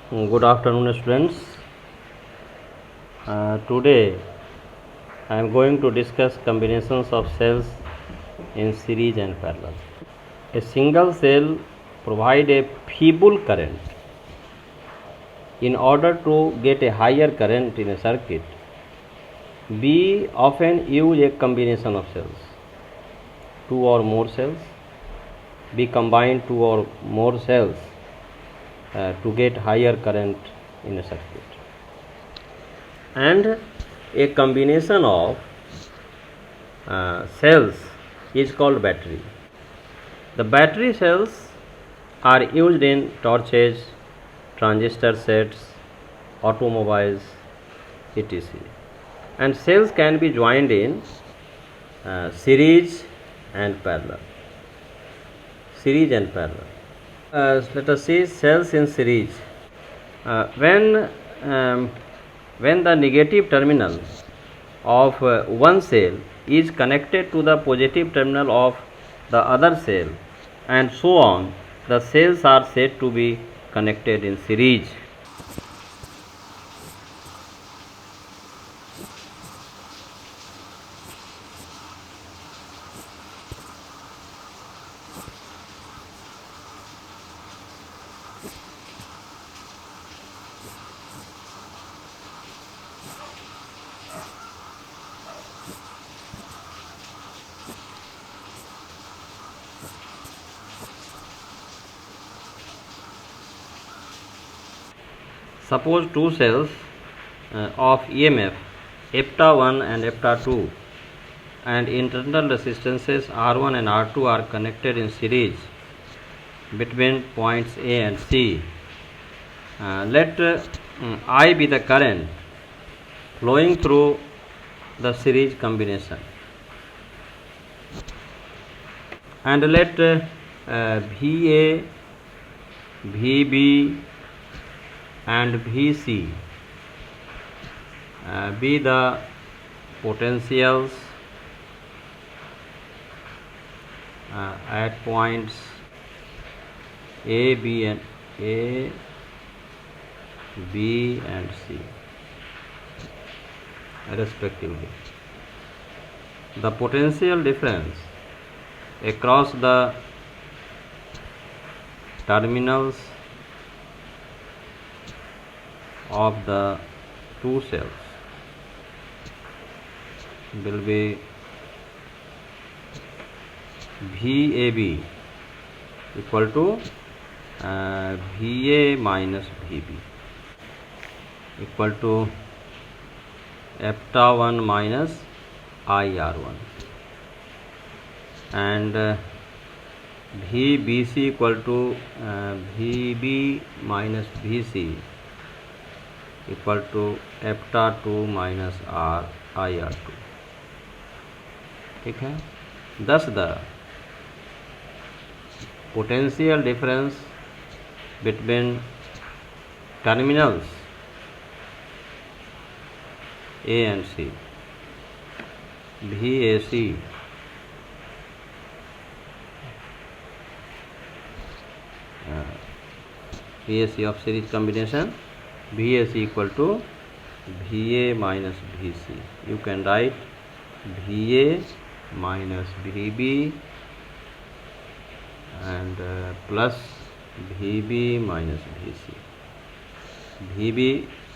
Good afternoon, students. Today I am going to discuss combinations of cells in series and parallel. A single cell provides a feeble current. In order to get a higher current in a circuit, we often use a combination of cells. Two or more cells. We combine two or more cells to get higher current in a circuit. And a combination of cells is called battery. The battery cells are used in torches, transistor sets, automobiles, etc. And cells can be joined in series and parallel. Series and parallel. Let us see cells in series. When the negative terminal of one cell is connected to the positive terminal of the other cell, and so on, the cells are said to be connected in series. Suppose two cells of EMF EPTA1 and EPTA2 and internal resistances R1 and R2 are connected in series between points A and C. Let I be the current flowing through the series combination, and let VA, VB and Vc be the potentials at points A, B and C respectively. The potential difference across the terminals of the two cells will be VAB equal to VA minus VB equal to EPTA1 minus IR1, and VBC equal to VB minus VC equal to EPTA2 minus IR2. ठीक है. Thus the potential difference between terminals A and C, VAC VAC of series combination, VAC equal to VA minus VC. You can write VA minus VB and plus VB minus VC. VB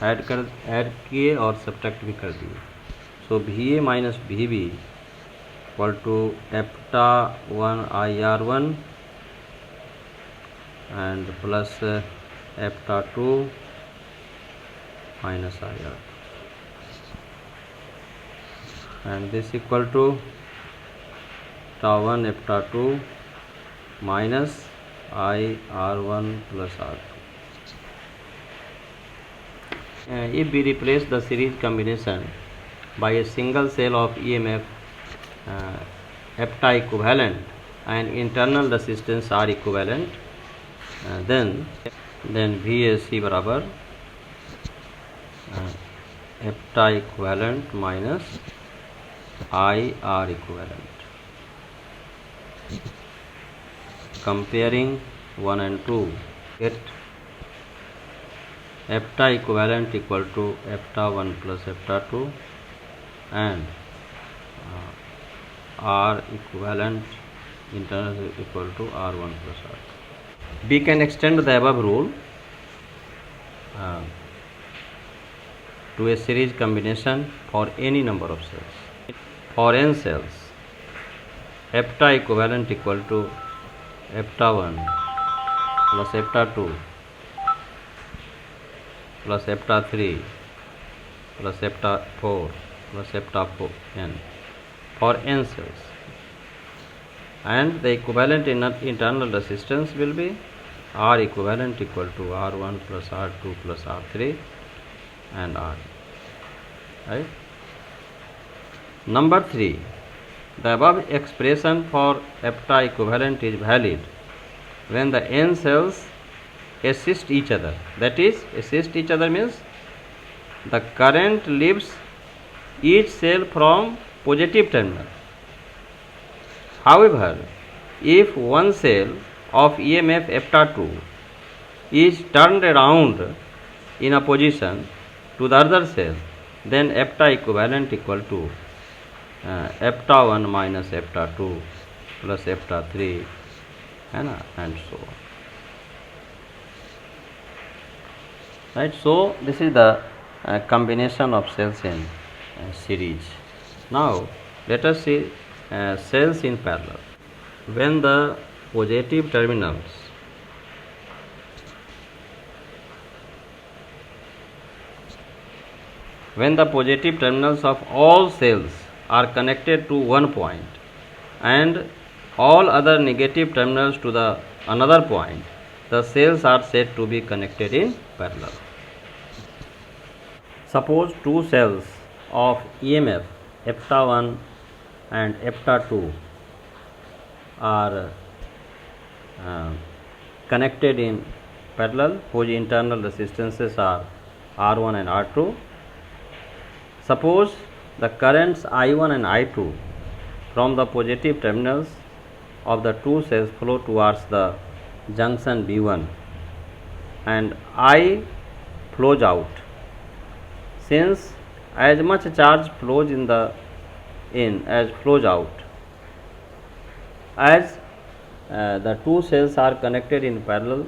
add किए और subtract भी कर दिए. So VA minus VB equal to EPTA1 IR1 and plus EPTA2 minus IR2, and this equal to EPTA1 EPTA2 minus IR1 plus R2. If we replace the series combination by a single cell of EMF EPTA equivalent and internal resistance R equivalent, then VAC बराबर EPTA equivalent minus IR equivalent. Comparing 1 and 2, get Epta equivalent equal to epta 1 plus epta 2 and R equivalent internal is equal to R1 plus R2. We can extend the above rule to a series combination for any number of cells. For n cells, epta equivalent equal to epta 1 plus epta 2 plus epta 3 plus epta 4 plus epta 4 n for n cells, and the equivalent internal resistance will be R equivalent equal to R1 plus R2 plus R3 and R. Right? Number 3. The above expression for epta equivalent is valid when the n cells assist each other. That is, assist each other means the current leaves each cell from positive terminal. However, if one cell of EMF epta 2 is turned around in opposition to the other cell, then epta equivalent equal to epta 1 minus epta 2 plus epta 3 and so on. Right, so this is the combination of cells in series. Now let us see cells in parallel. When the positive terminals of all cells are connected to one point and all other negative terminals to the another point, the cells are said to be connected in parallel. Suppose two cells of EMF epta 1 and epta 2 are connected in parallel, whose internal resistances are R1 and R2. Suppose the currents I1 and I2 from the positive terminals of the two cells flow towards the junction B1 and I flows out. Since as much charge flows in as flows out, as the two cells are connected in parallel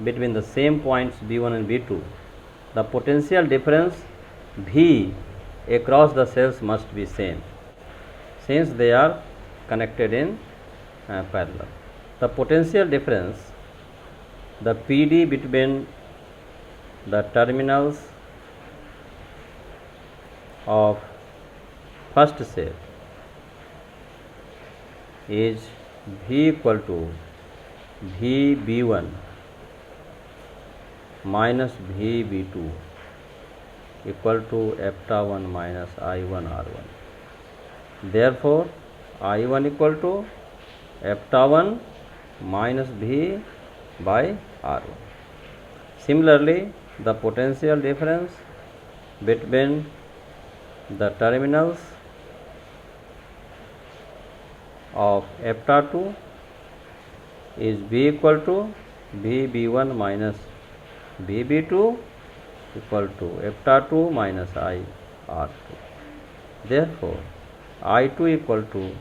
between the same points B1 and B2, the potential difference V across the cells must be same, since they are connected in parallel. The potential difference, the PD between the terminals of first cell is V equal to VB1 minus VB2 equal to epta 1 minus I1 R1. Therefore, I1 equal to epta 1 minus V by R1. Similarly, the potential difference between the terminals of epta 2 is V equal to VB1 minus VB2 equal to epta 2 minus I R2. Therefore, I2 equal to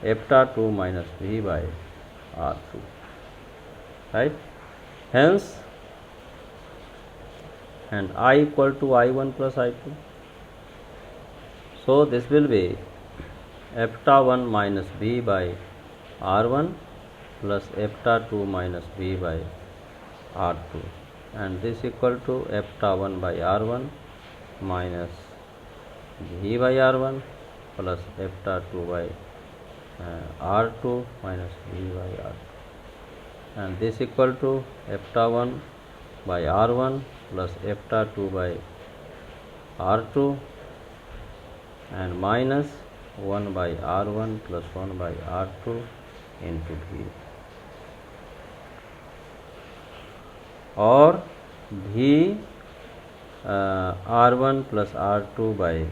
epta 2 minus V by R2. Right? Hence, and I equal to I1 plus I2. So this will be epta 1 minus V by R1 plus epta 2 minus V by R2, and this equal to epta 1 by R1 minus V by R1 plus epta 2 by R2 minus V by R2, and this equal to epta 1 by R1 plus epta 2 by R2 and minus 1 by R1 plus 1 by R2 into V, or V R1 plus R2 by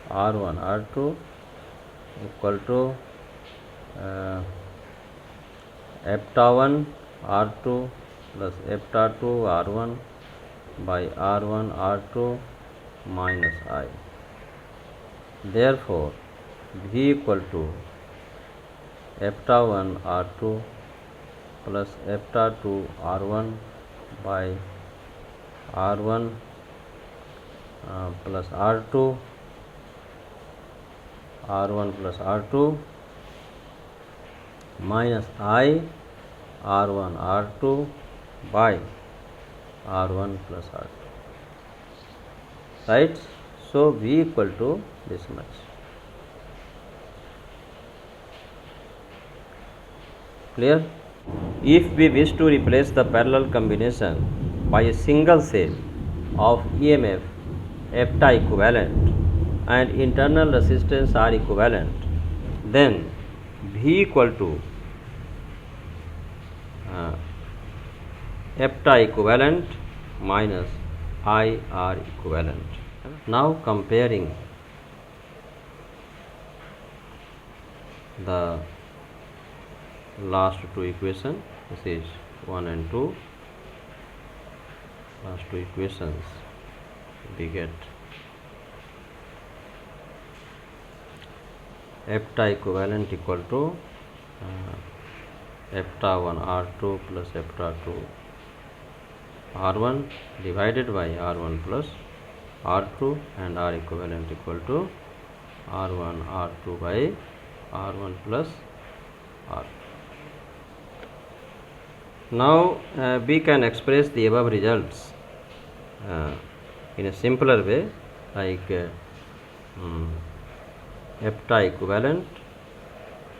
R1 R2 equal to epta 1 R2 plus epta 2 R1 by R1 R2 minus I. Therefore, V equal to epta 1 R2 plus epta 2 R1 by R1 plus R2 R1 plus R2 minus I R1 R2 by R1 plus R2, right? So V equal to this much. Clear? If we wish to replace the parallel combination by a single cell of EMF epta equivalent and internal resistance are equivalent, then V equal to epta equivalent minus IR equivalent. Now comparing the last two equations, this is 1 and 2, last two equations, we get epta equivalent equal to epta 1 R2 plus epta 2 R1 divided by R1 plus R2, and R equivalent equal to R1 R2 by R1 plus R2. Now we can express the above results in a simpler way, like epta equivalent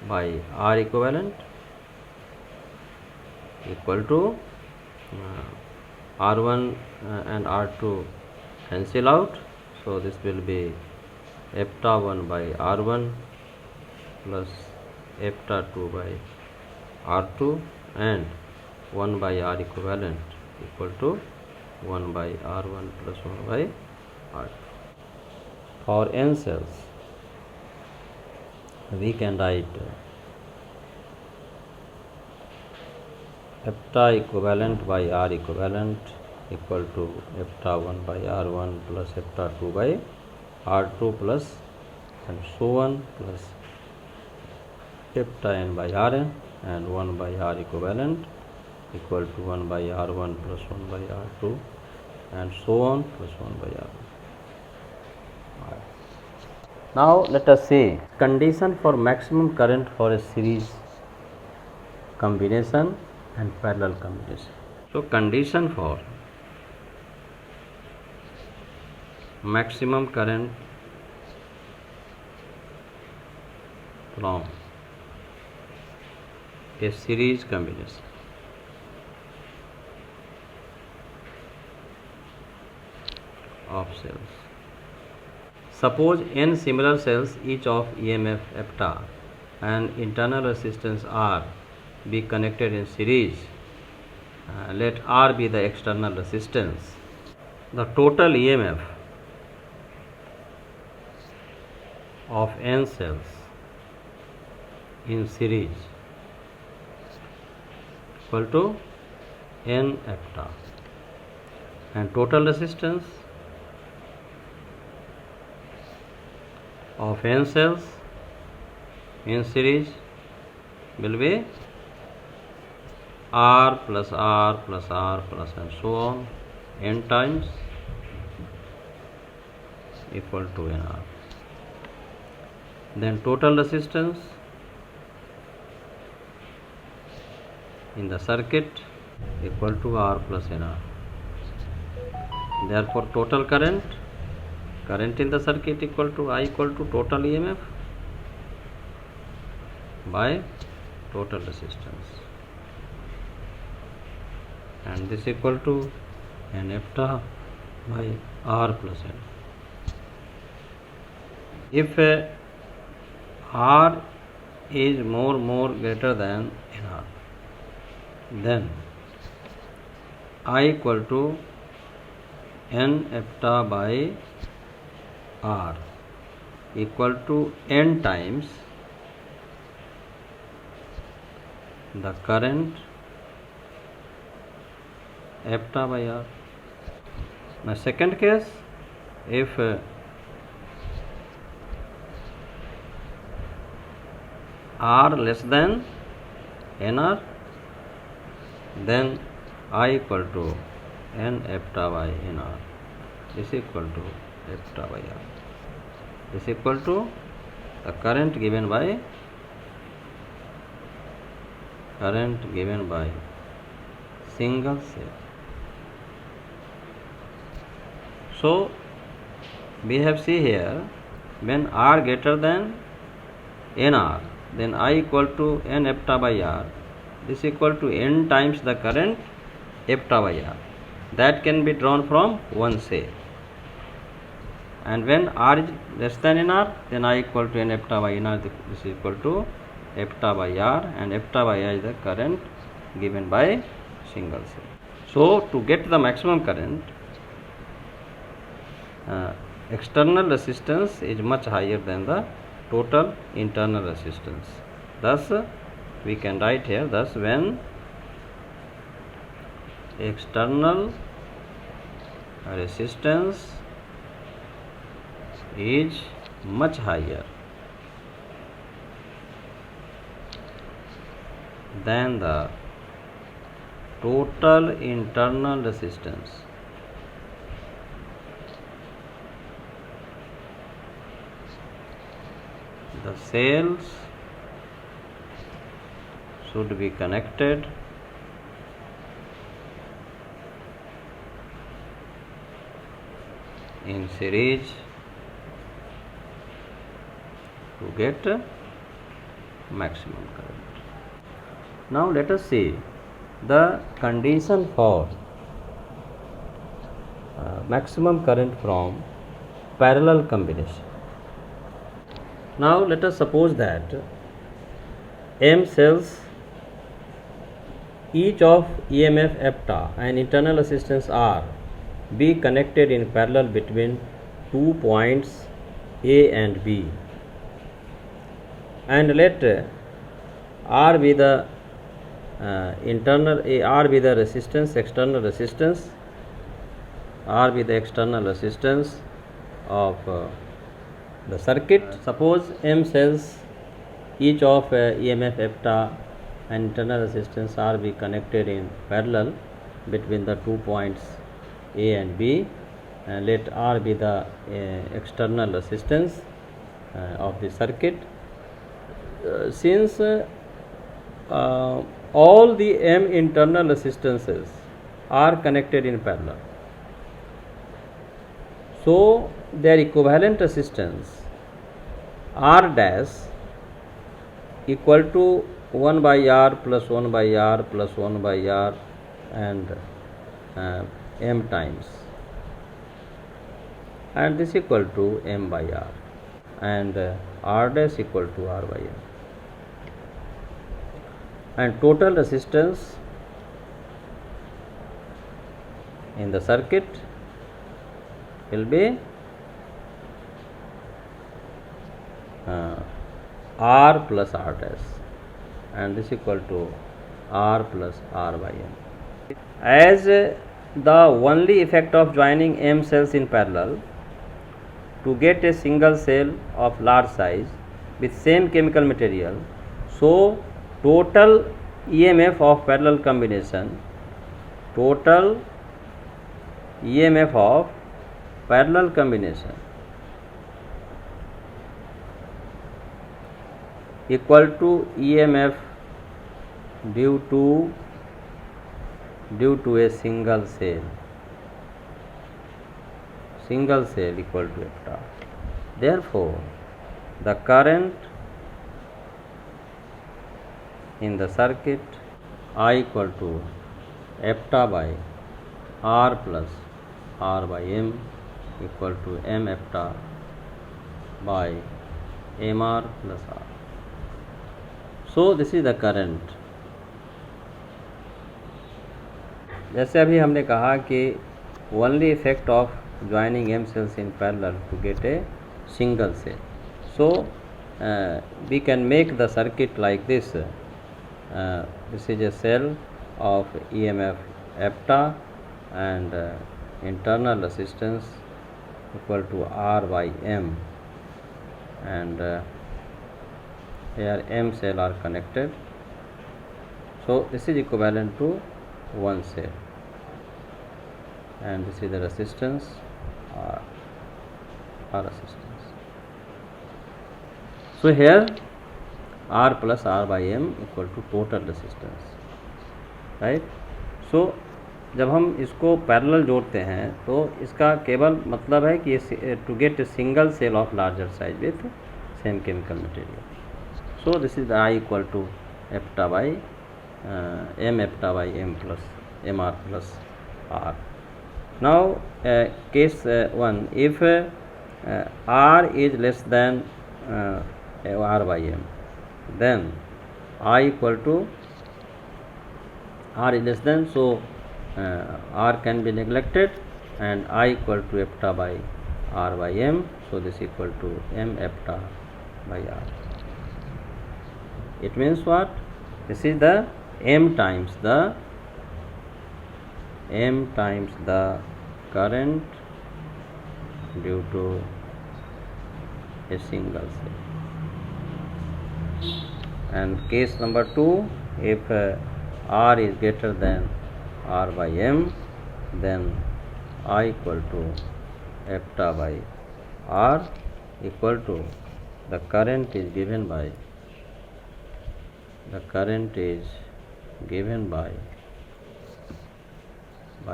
by R equivalent equal to R1 and R2 cancel out, so this will be epta 1 by R1 plus epta 2 by R2, and 1 by R equivalent equal to 1 by R1 plus 1 by R2. For n cells, we can write epta equivalent by R equivalent equal to epta 1 by R1 plus epta 2 by R2 plus and so on, plus epta n by Rn, and 1 by R equivalent equal to 1 by R1 plus 1 by R2 and so on, plus 1 by R1. Now let us see condition for maximum current for a series combination and parallel combination. So condition for maximum current from a series combination. Of cells. Suppose n similar cells, each of EMF epta and internal resistance R be connected in series. Let R be the external resistance. The total EMF of n cells in series equal to n epta, and total resistance of n cells in series will be R plus R plus R plus and so on n times equal to nR. Then total resistance in the circuit equal to R plus nR. Therefore total current in the circuit equal to I equal to total EMF by total resistance, and this equal to n epta by R plus n. If R is more greater than nR, then I equal to n epta by R equal to n times the current epta by R. Now second case, if R less than NR, then I equal to N epta by NR is equal to epta by R is equal to the current given by single cell. So we have see here, when R greater than NR, then I equal to N epta by R is equal to N times the current epta by R. That can be drawn from one cell. And when R is less than NR, then I equal to N epta by NR is equal to epta by R, and epta by R is the current given by single cell. So to get the maximum current, external resistance is much higher than the total internal resistance. Thus we can write here, thus when external resistance is much higher than the total internal resistance, the cells should be connected in series to get maximum current. Now let us see the condition for maximum current from parallel combination. Now let us suppose that M cells, each of EMF epta and internal resistance R, be connected in parallel between 2 points A and B, and let R be the R be the resistance, external resistance, R be the external resistance of the circuit. Suppose M cells, each of EMF epta and internal resistance R be connected in parallel between the 2 points A and B, and let R be the external resistance of the circuit. Since all the M internal resistances are connected in parallel, so their equivalent resistance R dash equal to 1 by R plus 1 by R plus 1 by R and M times, and this equal to M by R, and R dash equal to R by M, and total resistance in the circuit will be R plus R dash, and this equal to R plus R by M. As the only effect of joining M cells in parallel to get a single cell of large size with same chemical material, so total EMF of parallel combination, total EMF of parallel combination equal to EMF due to a single cell equal to epta. Therefore, the current in the circuit I equal to epta by R plus R by M equal to M epta by MR plus R. So this is the current. जैसे अभी हमने कहा कि only effect of joining M cells in parallel to get a single cell. So we can make the circuit like this. This is a cell of EMF epta, and internal resistance equal to R by M, and here M cell are connected, so this is equivalent to 1 cell, and this is the resistance R resistance. So here R plus R by M equal to total resistance, right? So जब हम इसको parallel जोड़ते हैं तो इसका केवल मतलब है कि to get a single cell of larger size with same chemical material. So this is I equal to eta by M eta by M plus MR plus R. Now case 1, if R is less than R by M, then I equal to R is less than, so R can be neglected, and I equal to epta by R by M, so this equal to M epta by R. It means what? This is the M times the current due to a single cell. And case number 2, if R is greater than R by M, then I equal to epta by R equal to the current is given by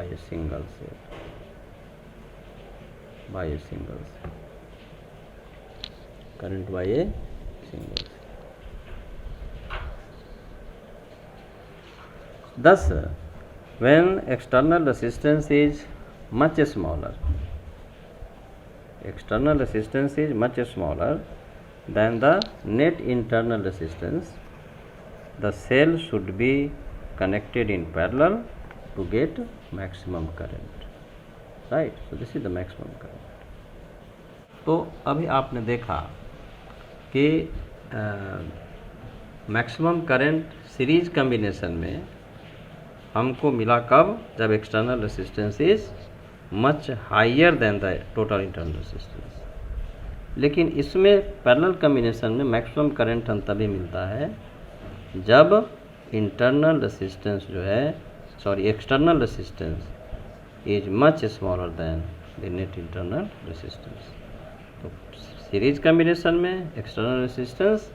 a single cell, current by a single cell. Thus, when external resistance is much smaller than the net internal resistance, the cell should be connected in parallel to get maximum current, right? So this is the maximum current. तो अभी आपने देखा कि maximum current series combination में हमको मिला कब? जब external resistance is much higher than the total internal resistance. लेकिन इसमें पैरेलल कम्बिनेशन में मैक्सिमम करंट हम तभी मिलता है जब internal resistance external resistance is much smaller than the net internal resistance. तो सीरीज कम्बिनेशन में एक्सटर्नल रेसिस्टेंस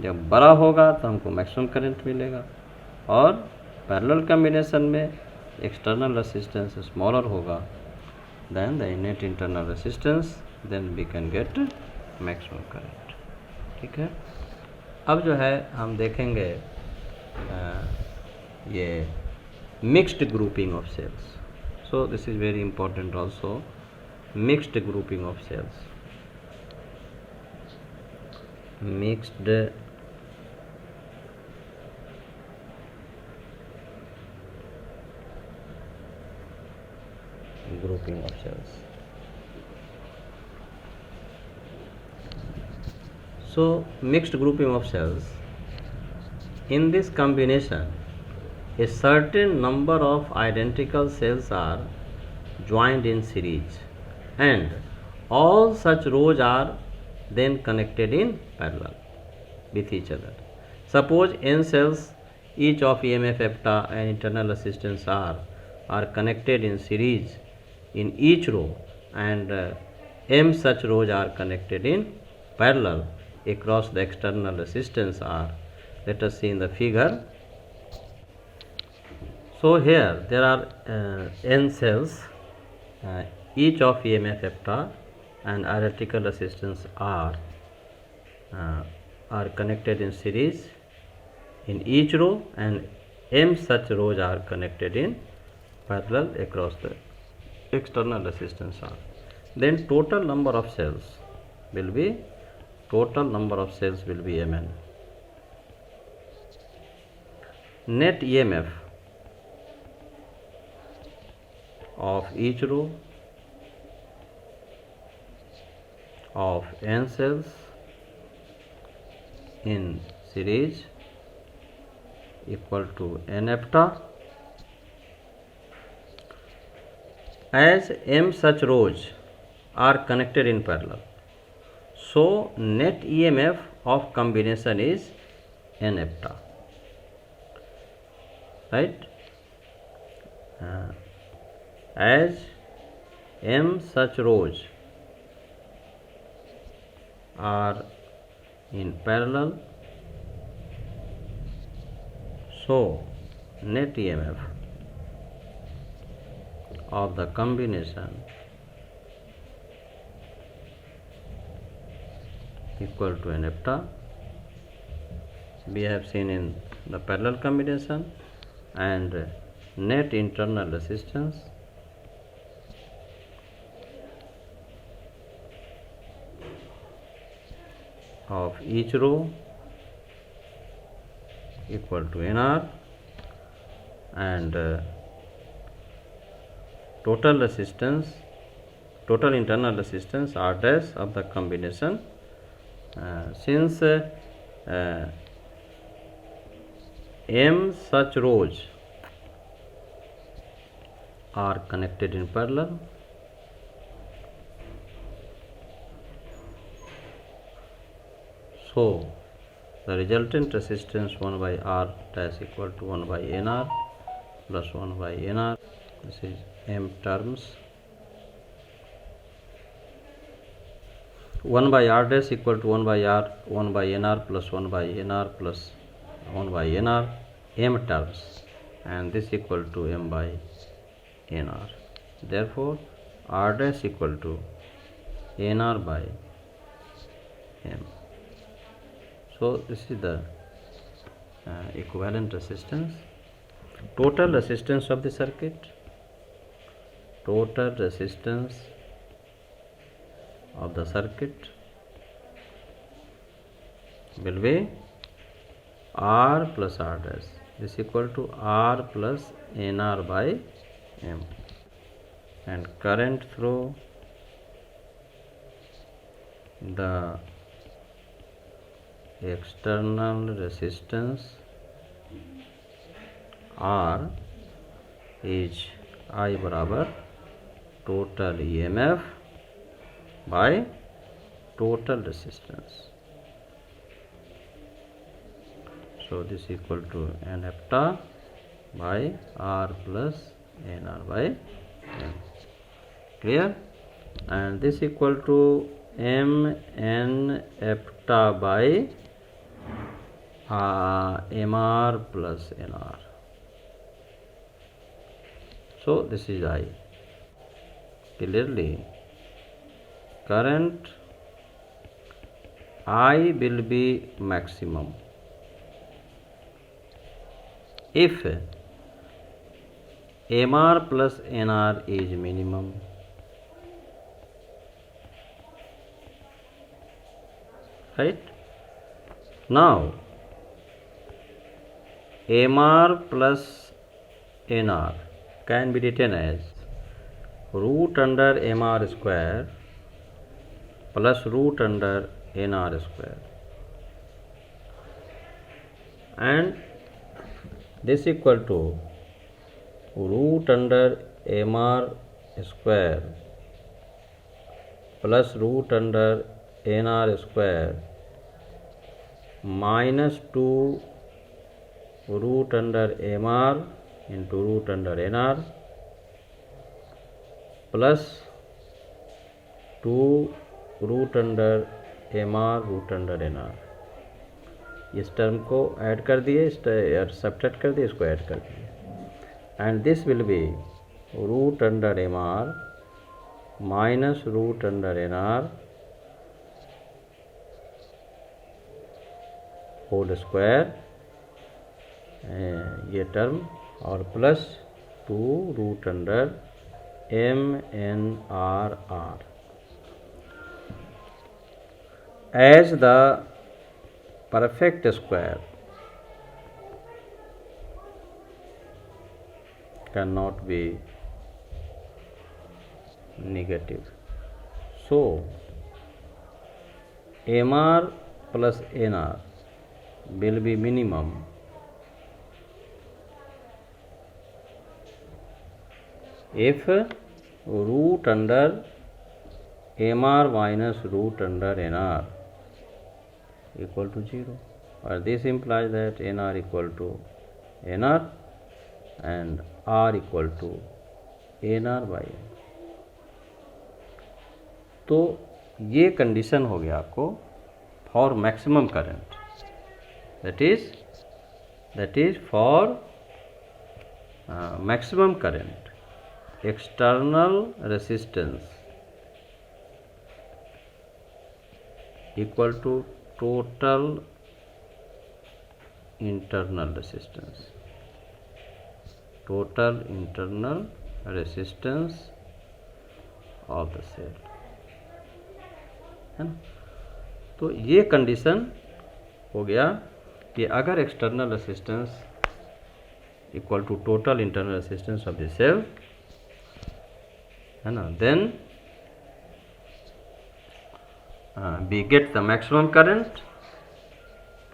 जब बड़ा होगा तो हमको मैक्सिमम करंट मिलेगा, और पैरेलल कम्बिनेशन में एक्सटर्नल रेसिस्टेंस स्मॉलर होगा than the net internal resistance, then we can get maximum current. ठीक है. अब जो है हम देखेंगे ये mixed grouping of cells. So this is very important also, mixed grouping of cells. Mixed grouping of cells. So mixed grouping of cells, in this combination a certain number of identical cells are joined in series, and all such rows are then connected in parallel with each other. Suppose n cells, each of EMF epta and internal resistance R are connected in series in each row, and m such rows are connected in parallel across the external resistance R. Let us see in the figure. So here there are n cells, each of EMF epta and electrical resistance R are connected in series in each row, and m such rows are connected in parallel across the external resistance R. Then total number of cells will be Mn. Net EMF of each row of n cells in series equal to n epta As m such rows are connected in parallel, so net EMF of combination is n hepta, right? As m such rows are in parallel, so net EMF of the combination equal to n hepta. We have seen in the parallel combination, and net internal resistance of each row equal to NR, and total resistance, total internal resistance R dash of the combination, since m such rows are connected in parallel, so the resultant resistance 1 by R dash equal to 1 by NR plus 1 by NR. This is m terms. 1 by R dash equal to 1 by R, 1 by NR plus 1 by NR plus 1 by NR, m terms, and this equal to m by NR. Therefore, R dash equal to NR by m. So this is the equivalent resistance. Total resistance of the circuit, total resistance of the circuit will be R plus R dash. This equal to R plus NR by M, and current through the external resistance R is I बराबर total EMF by total resistance. So this equal to n hepta by R plus NR by M. Clear? And this equal to m n hepta by MR plus NR. So this is I. Clearly, current I will be maximum if MR plus NR is minimum. Right? Now, MR plus NR can be written as root under MR square plus root under NR square, and this equal to root under MR square plus root under NR square minus 2 root under MR into root under NR plus 2 root under MR root under NR. इस term को add कर दिए, subtract कर दिए, इसको add कर दिए, and this will be root under MR minus root under NR whole square, ये टर्म, और plus 2 root under MNRR. As the perfect square cannot be negative, so MR plus NR will be minimum if root under mr minus root under nr equal to 0, or this implies that nr equal to nr and r equal to nr by n. तो ये condition हो गया आपको for maximum current, that is for maximum current, external resistance equal to total internal resistance, total internal resistance of the cell, है ना। तो ये condition हो गया कि अगर external resistance equal to total internal resistance of the cell, है ना, then we get the maximum current,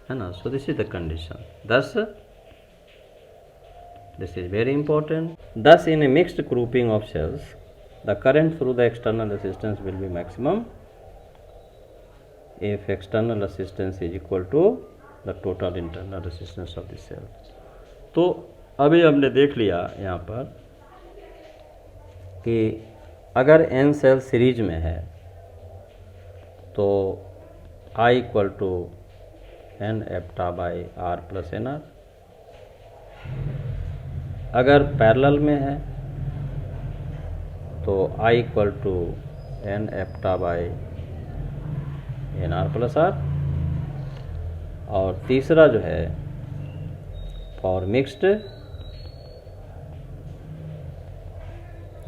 है ना। So this is the condition. Thus this is very important. Thus in a mixed grouping of cells, the current through the external resistance will be maximum if external resistance is equal to the total internal resistance of the cell. तो अभी हमने देख लिया यहाँ पर कि अगर n cell series में है तो I equal to n eta by r plus nr, अगर पैरेलल में है तो I equal to n eta by nr plus r, और तीसरा जो है for mixed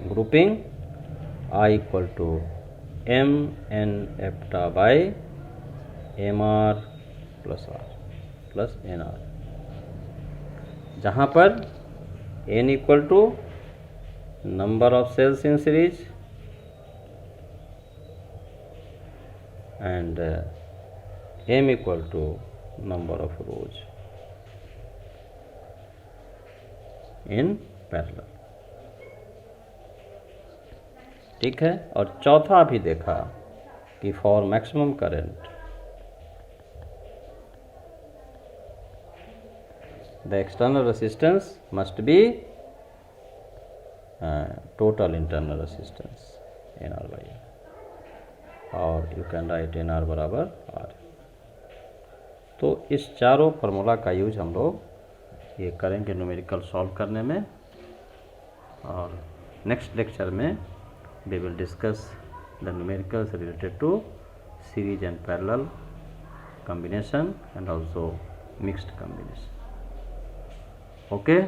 grouping I equal to m n eta by mr plus r plus nr, जहाँ पर n equal to number of cells in series and m equal to number of rows in parallel। ठीक है। और चौथा भी देखा कि for maximum current the external resistance must be total internal resistance nr by n, और you can write nr बराबर r। तो इस चारों फार्मूला का यूज हम लोग ये करेंगे न्यूमेरिकल सॉल्व करने में, और नेक्स्ट लेक्चर में we will discuss the numericals related to series and parallel combination and also mixed combination. Okay.